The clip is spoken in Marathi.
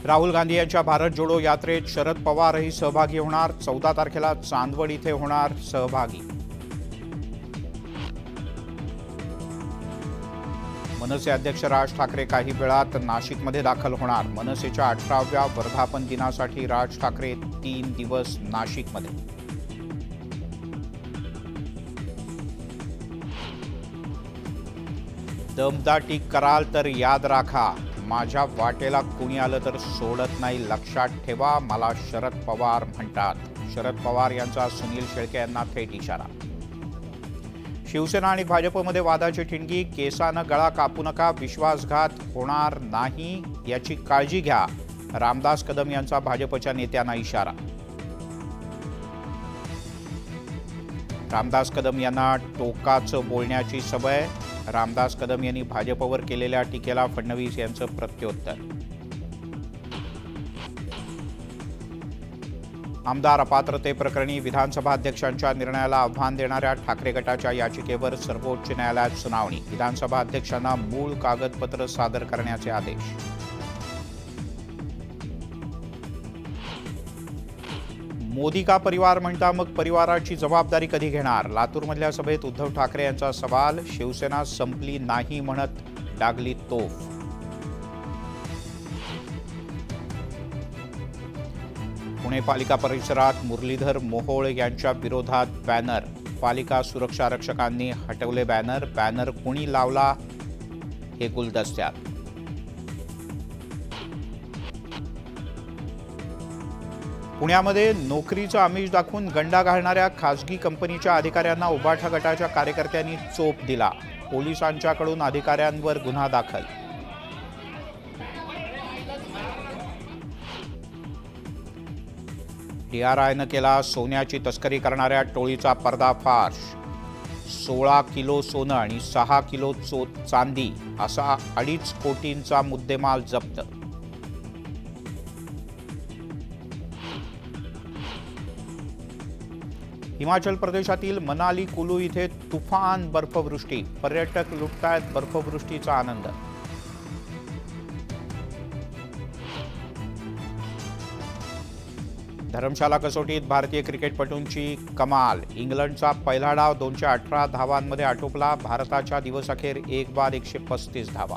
राहुल गांधी यांच्या भारत जोडो यात्रेत शरद पवारही सहभागी होणार। 14 तारखेला चांदवड इथे होणार सहभागी। मनसे अध्यक्ष राज ठाकरे काही वेळात नाशिकमध्ये दाखल होणार। मनसेच्या 18व्या वर्धापन दिनासाठी राज ठाकरे 3 दिवस नाशिकमध्ये। दमदाटी कराल तर याद राखा, माझ्या वाटेला कुणी आलं तर सोडत नाही, लक्षात ठेवा, मला शरद पवार म्हणतात। शरद पवार यांचा सुनील शेळके यांना थेट इशारा। शिवसेना आणि भाजपमध्ये वादाची ठिणगी, केसानं गळा कापू नका, विश्वासघात होणार नाही याची काळजी घ्या, रामदास कदम यांचा भाजपच्या नेत्यांना इशारा। रामदास कदम यांना टोकाचं बोलण्याची सवय, रामदास कदम यांनी भाजपवर केलेल्या टीकेला फडणवीस यांचं प्रत्युत्तर। आमदार अपात्रतेप्रकरणी विधानसभा अध्यक्षांच्या निर्णयाला आव्हान देणाऱ्या ठाकरे गटाच्या याचिकेवर सर्वोच्च न्यायालयात सुनावणी। विधानसभा अध्यक्षांना मूळ कागदपत्र सादर करण्याचे आदेश। मोदी का परिवार म्हणता, मग परिवाराची जबाबदारी कधी घेणार? लातूरमधल्या सभेत उद्धव ठाकरे यांचा सवाल, शिवसेना संपली नाही म्हणत डागली तोफ। पुणे पालिका परिसरात मुरलीधर मोहोळ यांच्या विरोधात बॅनर, पालिका सुरक्षा रक्षकांनी हटवले बॅनर। बॅनर कुणी लावला हे गुलदस्त्यात। पुण्यामध्ये नोकरीचं आमिष दाखवून गंडा घालणाऱ्या खासगी कंपनीच्या अधिकाऱ्यांना उबाठा गटाच्या कार्यकर्त्यांनी चोप दिला। पोलिसांच्याकडून अधिकाऱ्यांवर गुन्हा दाखल। DRIनं केला सोन्याची तस्करी करणाऱ्या टोळीचा पर्दाफाश। 16 किलो सोनं आणि 6 किलो चांदी असा 2.5 कोटींचा मुद्देमाल जप्त। हिमाचल प्रदेशातील मनाली कुलू इथे तुफान बर्फवृष्टी, पर्यटक लुटतायत बर्फवृष्टीचा आनंद। धर्मशाला कसोटीत भारतीय क्रिकेटपटूंची कमाल, इंग्लंडचा पहिला डाव 218 धावांमध्ये आटोपला। भारताच्या दिवसअखेर 1 बाद 135 धावा।